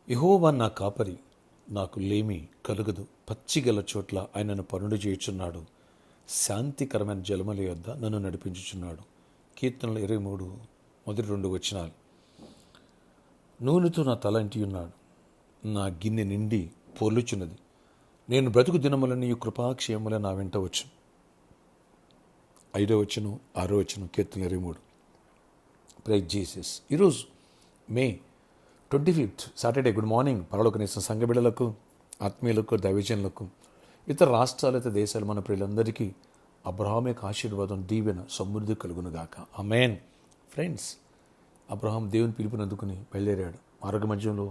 యెహోవా నా కాపరి, నాకు లేమి కలుగదు. పచ్చిగల చోట్ల ఆయన నన్ను పనులు చేయుచున్నాడు. శాంతికరమైన జలముల యొద్ద నన్ను నడిపించుచున్నాడు. కీర్తనలు 23 మొదటి 2 వచనాలు. నూనెతో నా తల అంటి ఉన్నాడు, నా గిన్నె నిండి పొర్లుచున్నది. నేను బ్రతుకు దినములని కృపాక్షేమముల నా వెంట వచ్చు. 5వ వచనం 6వ వచనం కీర్తనలు 23. Praise Jesus. ఈరోజు May 25th Saturday. Good morning పరలోకనేసిన సంఘ బిడ్డలకు, ఆత్మీయులకు, దైవజనులకు, ఇతర రాష్ట్రాలు, ఇతర దేశాలు, మన ప్రియులందరికీ అబ్రహాం యొక్క ఆశీర్వాదం, దీవెన, సమృద్ధి కలుగునుగాక. ఆమేన్. ఫ్రెండ్స్, అబ్రహాం దేవుని పిలుపుని అందుకుని బయలుదేరాడు. మార్గ మధ్యంలో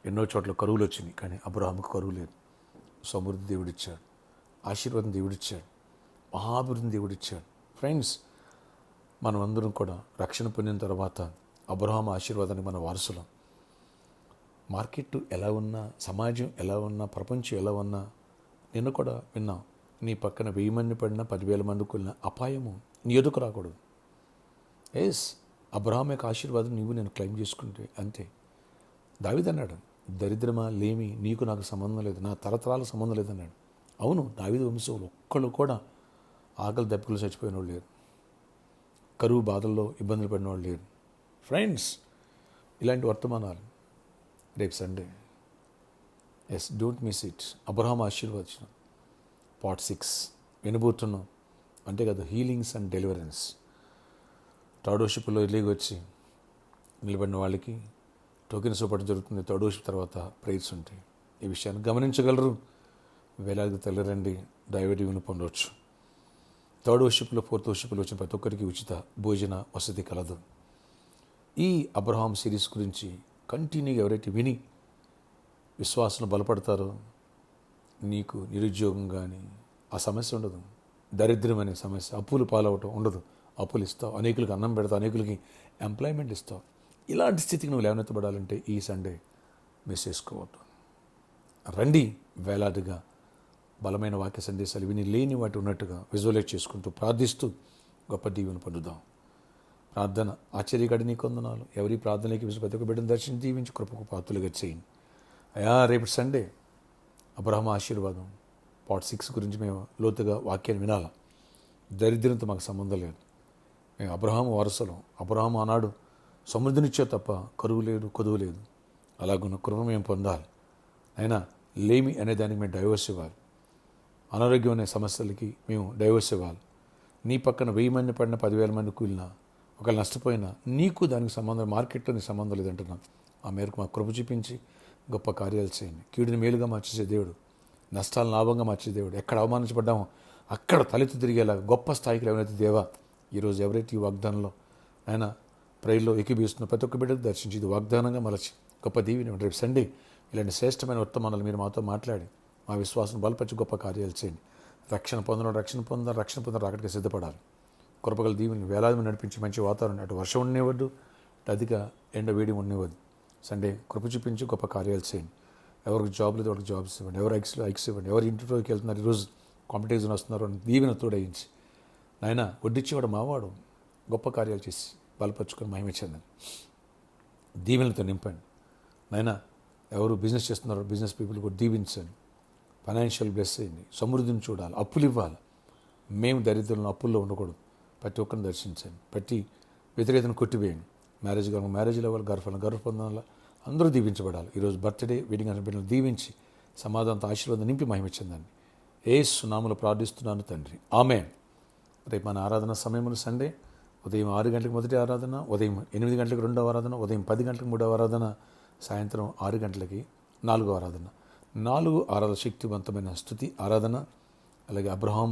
ఎన్నో చోట్ల కరువులు వచ్చినాయి, కానీ అబ్రహాంకు కరువు లేదు. సమృద్ధి దేవుడిచ్చాడు, ఆశీర్వాదం దేవుడిచ్చాడు, మహాభివృద్ధిని దేవుడిచ్చాడు. ఫ్రెండ్స్, మనమందరం కూడా రక్షణ పొందిన తర్వాత అబ్రహాం ఆశీర్వాదానికి మన వారసులం. మార్కెట్ ఎలా ఉన్నా, సమాజం ఎలా ఉన్నా, ప్రపంచం ఎలా ఉన్నా, నిన్ను కూడా విన్నాం, నీ పక్కన 1000 మంది పడినా 10,000 మందికి వెళ్ళిన అపాయము నీ ఎదుకు రాకూడదు. అబ్రహాం యొక్క ఆశీర్వాదం నీవు నేను క్లెయిమ్ చేసుకుంటే అంతే. దావీదు అన్నాడు, దరిద్రమా లేమి నీకు నాకు సంబంధం లేదు, నా తరతరాలకు సంబంధం లేదన్నాడు. అవును, దావీదు వంశంలో ఒక్కళ్ళు కూడా ఆకలి దెబ్బలు చచ్చిపోయిన వాళ్ళు లేరు, కరువు బాధల్లో ఇబ్బందులు పడిన వాళ్ళు లేరు. ఫ్రెండ్స్, ఇలాంటి వర్తమానాలు రేపు Sunday. Don't miss it. Abraham ఆశీర్వచనం పార్ట్ 6 వినబోతున్నాం. అంటే కదా, హీలింగ్స్ అండ్ డెలివరెన్స్. థర్డ్ ఇల్లీకి వచ్చి నిలబడిన వాళ్ళకి టోకెన్స్ ఇవ్వడం జరుగుతుంది. థర్డ్ తర్వాత ప్రైజ్ ఉంటాయి. ఈ విషయాన్ని గమనించగలరు. వేలాది తల్లిరండి డైవర్టీవ్ని పొందవచ్చు. థర్డ్ ఫోర్త్ వచ్చిన ప్రతి ఒక్కరికి ఉచిత భోజన వసతి కలదు. ఈ అబ్రహాం సిరీస్ గురించి కంటిన్యూగా ఎవరైతే విని విశ్వాసం బలపడతారో, నీకు నిరుద్యోగం కానీ ఆ సమస్య ఉండదు. దరిద్రం అనే సమస్య, అప్పులు పాలవటం ఉండదు. అప్పులు ఇస్తావు, అనేకులకి అన్నం పెడతావు, అనేకులకి ఎంప్లాయ్మెంట్ ఇస్తావు. ఇలాంటి స్థితికి నువ్వు లేవనెత్తబడాలంటే ఈ సండే మిస్ చేసుకోవద్దు. రండి, వేలాదిగా బలమైన వాక్య సందేశాలు విని లేని వాటి ఉన్నట్టుగా విజువలైజ్ చేసుకుంటూ ప్రార్థిస్తూ గొప్ప దీవెన పొందుదాం. ప్రార్థన. ఆశ్చర్యకాడి నీ కొందనాలు. ఎవరి ప్రార్థనకి ప్రతి ఒక్క బిడ్డను దర్శనం దీవించి కృపకు పాత్రలుగా చేయండి అయ్యా. రేపు సండే అబ్రహాం ఆశీర్వాదం పార్ట్ 6 గురించి మేము లోతుగా వాక్యాన్ని వినాలా. దరిద్రంతో మాకు సంబంధం లేదు. మేము అబ్రహాం వారసులం. అబ్రహాం ఆనాడు సమృద్ధినిచ్చే తప్ప కరువు లేదు, కొదువు లేదు. అలాగున్న కృప మేము పొందాలి. అయినా లేమి అనే దానికి మేము డైవర్స్ ఇవ్వాలి. అనారోగ్యం అనే సమస్యలకి మేము డైవర్స్ ఇవ్వాలి. నీ పక్కన 1000 మంది పడిన 10,000 మంది కూలినా, ఒకవేళ నష్టపోయినా, నీకు దానికి సంబంధం, మార్కెట్లో నీకు సంబంధం లేదంటున్నాం. ఆ మేరకు మాకు కృప చూపించి గొప్ప కార్యాలు చేయండి. కీడుని మేలుగా మార్చేసే దేవుడు, నష్టాలను లాభంగా మార్చే దేవుడు. ఎక్కడ అవమానించబడ్డామో అక్కడ తలెత్తు తిరిగేలా గొప్ప స్థాయికి ఎవరైతే దేవా ఈరోజు ఎవరైతే ఈ వాగ్దానంలో ఆయన ప్రేయర్లో ఏకీభవిస్తున్న ప్రతి ఒక్క బిడ్డకు దర్శించి ఇది వాగ్దానంగా మలచి గొప్ప దీవిని రేపు సండే ఇలాంటి శ్రేష్టమైన వర్తమానాలు మీరు మాతో మాట్లాడి మా విశ్వాసం బలపరిచి గొప్ప కార్యాలు చేయండి. రక్షణ పొందాలి, రక్షణ పొందడం అక్కడికి సిద్ధపడాలి. కృపగల దీవుని వేలాది నడిపించి మంచి వాతావరణం, అటు వర్షం ఉండనివ్వద్దు, అటు అధిక ఎండ వేడి ఉండనివ్వద్దు. సండే కృప చూపించి గొప్ప కార్యాలు చేయండి. ఎవరికి జాబ్ లేదు వాళ్ళకి జాబ్స్ ఇవ్వండి, ఎవరు ఐక్స్ ఇవ్వండి, ఎవరు ఇంటర్వ్యూకి వెళ్తున్నారు, ఈరోజు కాంపిటీషన్ వస్తున్నారు అని దీవెన తోడయించి నాయన వడ్డిచ్చేవాడు మావాడు గొప్ప కార్యాలు చేసి బలపరుచుకొని మహిమ చెందండి. దీవెనలతో నింపండి నాయన. ఎవరు బిజినెస్ చేస్తున్నారో బిజినెస్ పీపుల్ కూడా దీవించండి. ఫైనాన్షియల్ బ్లెస్ చేయండి. సమృద్ధిని చూడాలి, అప్పులు ఇవ్వాలి. మేము దరిద్రులను అప్పుల్లో ఉండకూడదు. ప్రతి ఒక్కరిని దర్శించండి. ప్రతి వ్యతిరేకతను కొట్టివేయండి. మ్యారేజ్ లెవెల్ గర్వ పొందాల అందరూ దీవించబడాలి. ఈరోజు బర్త్డే వెడ్డింగ్ అనే బిడ్డలు దీవించి సమాధానంతో ఆశీర్వాదం నింపి మహిమ చెందండి. యేసు నామములో ప్రార్థిస్తున్నాను తండ్రి, ఆమేన్. రేపు మన ఆరాధన సమయంలో సండే ఉదయం 6 గంటలకు మొదటి ఆరాధన, ఉదయం 8 గంటలకు రెండవ ఆరాధన, ఉదయం 10 గంటలకు మూడవ ఆరాధన, సాయంత్రం 6 గంటలకి 4వ ఆరాధన. 4 ఆరాధన శక్తివంతమైన స్థుతి ఆరాధన. అలాగే అబ్రహాం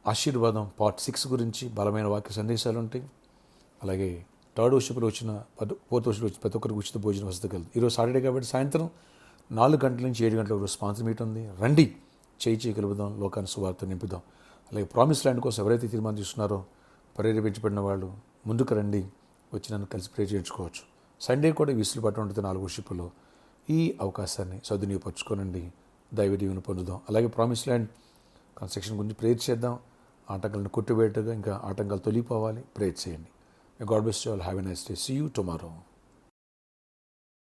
ఆశీర్వాదం పార్ట్ 6 గురించి బలమైన వాక్య సందేశాలు ఉంటాయి. అలాగే థర్డ్ వచ్చిన ఫోర్త్ వచ్చిన ప్రతి ఒక్కరికి ఉచిత భోజనం వసతి కలదు. ఈరోజు సాటర్డే కాబట్టి సాయంత్రం 4 గంటల నుంచి 7 గంటల వరకు స్పాన్సర్ మీట్ ఉంది. రండి, చేయి కలుపుదాం, లోకాన్ని సువార్త నింపుదాం. అలాగే ప్రామిస్ ల్యాండ్ కోసం ఎవరైతే తీర్మానం తీసుకున్నారో ప్రేరేపించబడిన వాళ్ళు ముందుకు రండి, వచ్చి నన్ను కలిసి ప్రే చేయించుకోవచ్చు. సండే కూడా విసులు పట్టు ఉంటుంది 4 వర్షిప్లో. ఈ అవకాశాన్ని సద్వినియోగపరచుకోనండి, దైవ దీవెన పొందుదాం. అలాగే ప్రామిస్ ల్యాండ్ కన్స్ట్రక్షన్ గురించి ప్రేయర్ చేద్దాం. ఆటంకాలను కొట్టివేయటగా ఇంకా ఆటంకాలు తొలిపోవాలి. ప్రేయర్ చేయండి. God bless you all. Have a nice day. See you tomorrow.